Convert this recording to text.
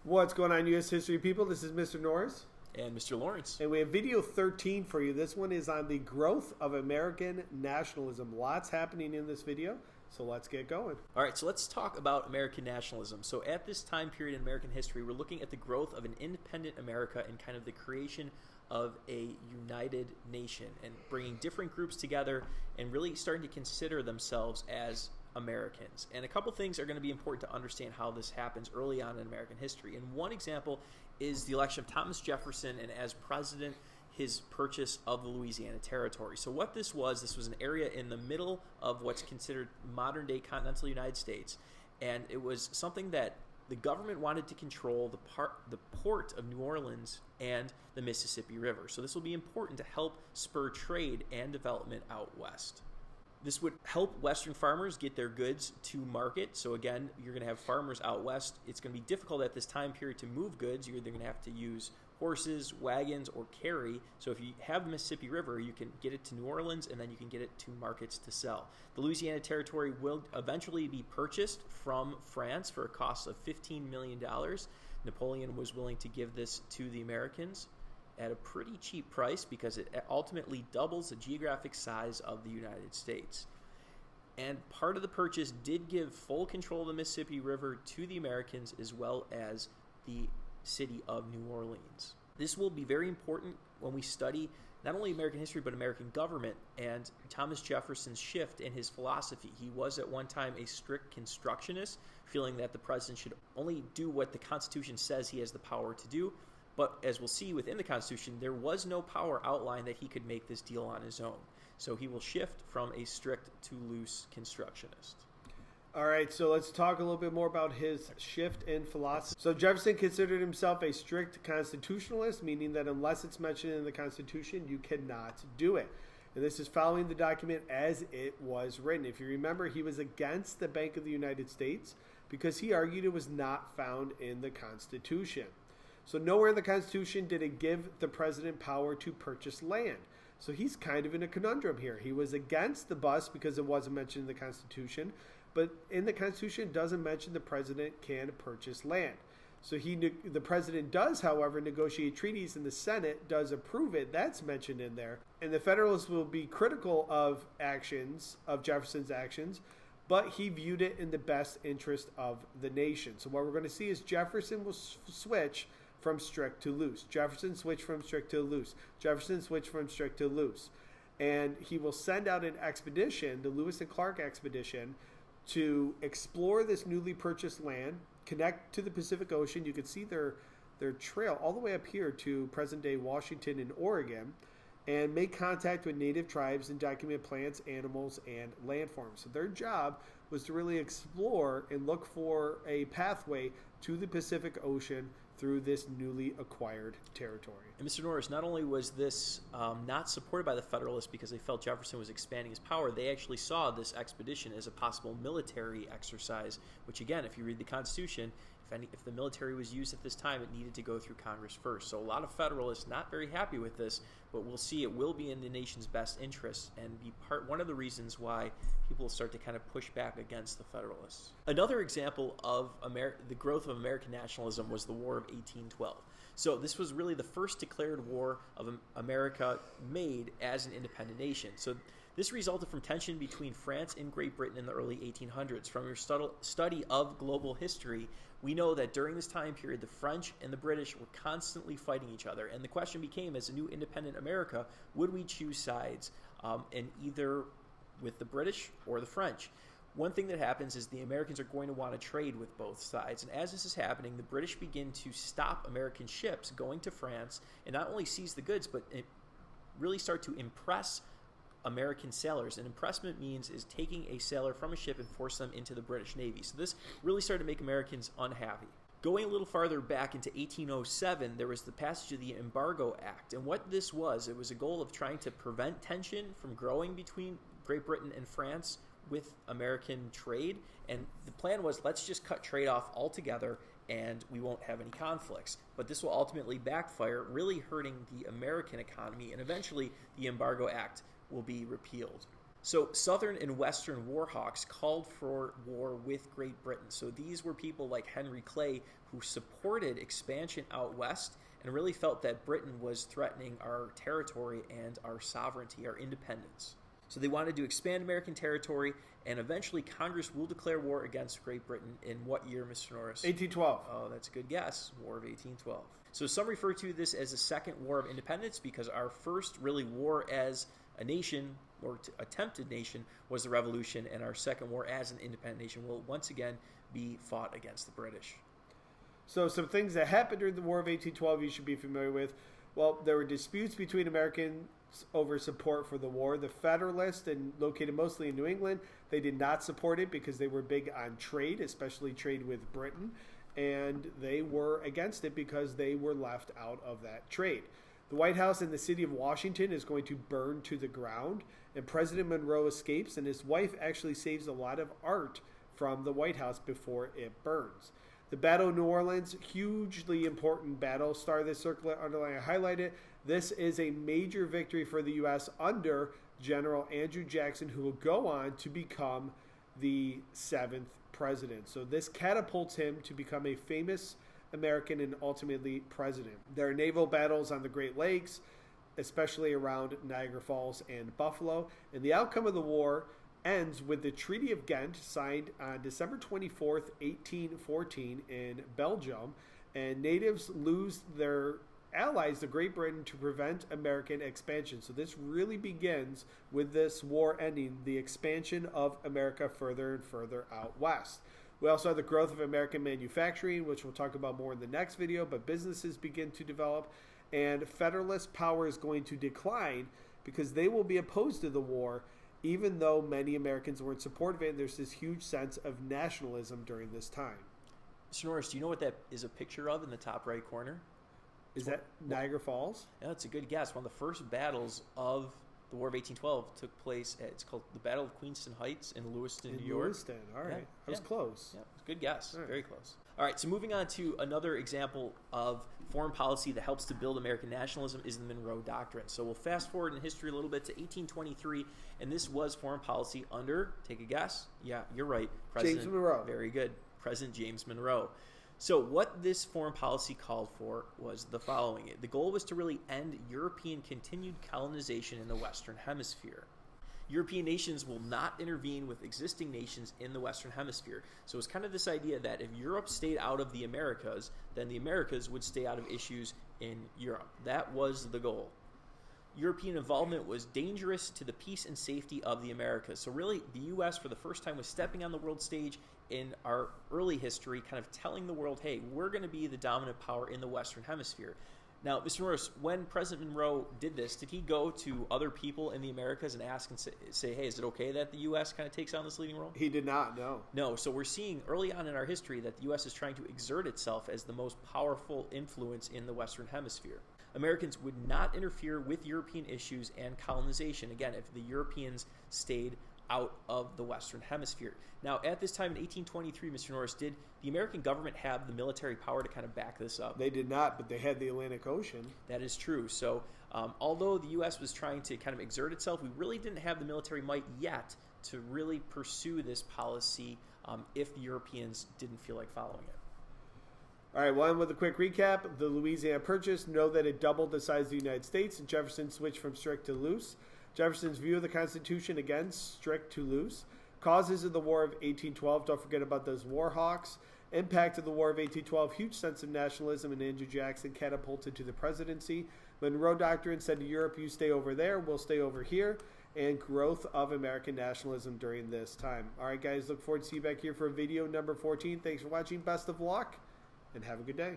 What's going on, U.S. History people? This is Mr. Norris. And Mr. Lawrence. And we have video 13 for you. This one is on the growth of American nationalism. Lots happening in this video, so let's get going. All right, so let's talk about American nationalism. So at this time period in American history, we're looking at the growth of an independent America and kind of the creation of a united nation and bringing different groups together and really starting to consider themselves as Americans. And a couple things are going to be important to understand how this happens early on in American history. And one example is the election of Thomas Jefferson, and as president, his purchase of the Louisiana Territory. So what this was an area in the middle of what's considered modern-day continental United States, and it was something that the government wanted to control the port of New Orleans and the Mississippi River. So this will be important to help spur trade and development out west. This would help Western farmers get their goods to market. So again, you're going to have farmers out west. It's going to be difficult at this time period to move goods. You're either going to have to use horses, wagons, or carry. So if you have the Mississippi River, you can get it to New Orleans, and then you can get it to markets to sell. The Louisiana Territory will eventually be purchased from France for a cost of $15 million. Napoleon was willing to give this to the Americans at a pretty cheap price because it ultimately doubles the geographic size of the United States. And part of the purchase did give full control of the Mississippi River to the Americans as well as the city of New Orleans. This will be very important when we study not only American history but American government and Thomas Jefferson's shift in his philosophy. He was at one time a strict constructionist, feeling that the president should only do what the Constitution says he has the power to do. But as we'll see within the Constitution, there was no power outlined that he could make this deal on his own. So he will shift from a strict to loose constructionist. All right, so let's talk a little bit more about his shift in philosophy. So Jefferson considered himself a strict constitutionalist, meaning that unless it's mentioned in the Constitution, you cannot do it. And this is following the document as it was written. If you remember, he was against the Bank of the United States because he argued it was not found in the Constitution. So nowhere in the Constitution did it give the president power to purchase land. So he's kind of in a conundrum here. He was against the bus because it wasn't mentioned in the Constitution, but in the Constitution it doesn't mention the president can purchase land. So the president does, however, negotiate treaties, and the Senate does approve it. That's mentioned in there. And the Federalists will be critical of Jefferson's actions, but he viewed it in the best interest of the nation. So what we're going to see is Jefferson will switch from strict to loose. Jefferson switched from strict to loose. Jefferson switched from strict to loose. And he will send out an expedition, the Lewis and Clark expedition, to explore this newly purchased land, connect to the Pacific Ocean. You can see their trail all the way up here to present-day Washington and Oregon, and make contact with native tribes and document plants, animals, and landforms. So their job was to really explore and look for a pathway to the Pacific Ocean through this newly acquired territory. And Mr. Norris, not only was this not supported by the Federalists because they felt Jefferson was expanding his power, they actually saw this expedition as a possible military exercise, which again, if you read the Constitution, if the military was used at this time, it needed to go through Congress first. So a lot of Federalists not very happy with this, but we'll see it will be in the nation's best interest and be one of the reasons why people start to kind of push back against the Federalists. Another example of the growth of American nationalism was the War of 1812. So this was really the first declared war of America made as an independent nation. So this resulted from tension between France and Great Britain in the early 1800s. From your study of global history, we know that during this time period, the French and the British were constantly fighting each other. And the question became, as a new independent America, would we choose sides in either with the British or the French? One thing that happens is the Americans are going to want to trade with both sides. And as this is happening, the British begin to stop American ships going to France and not only seize the goods, but really start to impress American sailors. And impressment means is taking a sailor from a ship and force them into the British Navy. So this really started to make Americans unhappy. Going a little farther back into 1807, there was the passage of the Embargo Act. And what this was, it was a goal of trying to prevent tension from growing between Great Britain and France with American trade. And the plan was, let's just cut trade off altogether and we won't have any conflicts. But this will ultimately backfire, really hurting the American economy, and eventually the Embargo Act will be repealed. So Southern and Western war hawks called for war with Great Britain. So these were people like Henry Clay who supported expansion out west and really felt that Britain was threatening our territory and our sovereignty, our independence. So they wanted to expand American territory, and eventually Congress will declare war against Great Britain in what year, Mr. Norris? 1812. Oh, that's a good guess. War of 1812. So some refer to this as the Second War of Independence because our first really war as a nation or attempted nation was the Revolution, and our second war as an independent nation will once again be fought against the British. So some things that happened during the War of 1812 you should be familiar with. Well, there were disputes between Americans over support for the war. The Federalists, and located mostly in New England, they did not support it because they were big on trade, especially trade with Britain, and they were against it because they were left out of that trade. The White House in the city of Washington is going to burn to the ground, and President Monroe escapes, and his wife actually saves a lot of art from the White House before it burns. The Battle of New Orleans, hugely important battle. Star this circle, underline, highlight it. This is a major victory for the U.S. under General Andrew Jackson, who will go on to become the 7th president. So this catapults him to become a famous American and ultimately president. There are naval battles on the Great Lakes, especially around Niagara Falls and Buffalo. And the outcome of the war ends with the Treaty of Ghent, signed on December 24th, 1814 in Belgium. And natives lose their allies to Great Britain to prevent American expansion. So this really begins with this war ending, the expansion of America further and further out west. We also have the growth of American manufacturing, which we'll talk about more in the next video, but businesses begin to develop, and Federalist power is going to decline because they will be opposed to the war, even though many Americans weren't supportive of it. There's this huge sense of nationalism during this time. Mr. Norris, do you know what that is a picture of in the top right corner? Is that Niagara Falls? Yeah, that's a good guess. One of the first battles of the War of 1812 took place it's called the Battle of Queenston Heights in Lewiston, New York. Lewiston, all right. Yeah, I was close. Yeah, good guess. Right. Very close. All right, so moving on to another example of foreign policy that helps to build American nationalism is the Monroe Doctrine. So we'll fast forward in history a little bit to 1823, and this was foreign policy under, take a guess? Yeah, you're right. James Monroe. Very good. President James Monroe. So what this foreign policy called for was the following. The goal was to really end European continued colonization in the Western Hemisphere. European nations will not intervene with existing nations in the Western Hemisphere. So it's kind of this idea that if Europe stayed out of the Americas, then the Americas would stay out of issues in Europe. That was the goal. European involvement was dangerous to the peace and safety of the Americas. So really, the U.S. for the first time was stepping on the world stage in our early history, kind of telling the world, hey, we're going to be the dominant power in the Western Hemisphere. Now, Mr. Norris, when President Monroe did this, did he go to other people in the Americas and ask and say, hey, is it okay that the U.S. kind of takes on this leading role? He did not, no. No, so we're seeing early on in our history that the U.S. is trying to exert itself as the most powerful influence in the Western Hemisphere. Americans would not interfere with European issues and colonization, again, if the Europeans stayed out of the Western Hemisphere. Now, at this time in 1823, Mr. Norris, did the American government have the military power to kind of back this up? They did not, but they had the Atlantic Ocean. That is true. So although the U.S. was trying to kind of exert itself, we really didn't have the military might yet to really pursue this policy if the Europeans didn't feel like following it. All right, well, and with a quick recap, the Louisiana Purchase, know that it doubled the size of the United States, and Jefferson switched from strict to loose. Jefferson's view of the Constitution, again, strict to loose. Causes of the War of 1812, don't forget about those war hawks. Impact of the War of 1812, huge sense of nationalism, and Andrew Jackson catapulted to the presidency. Monroe Doctrine said to Europe, you stay over there, we'll stay over here. And growth of American nationalism during this time. All right, guys, look forward to see you back here for video number 14. Thanks for watching. Best of luck, and have a good day.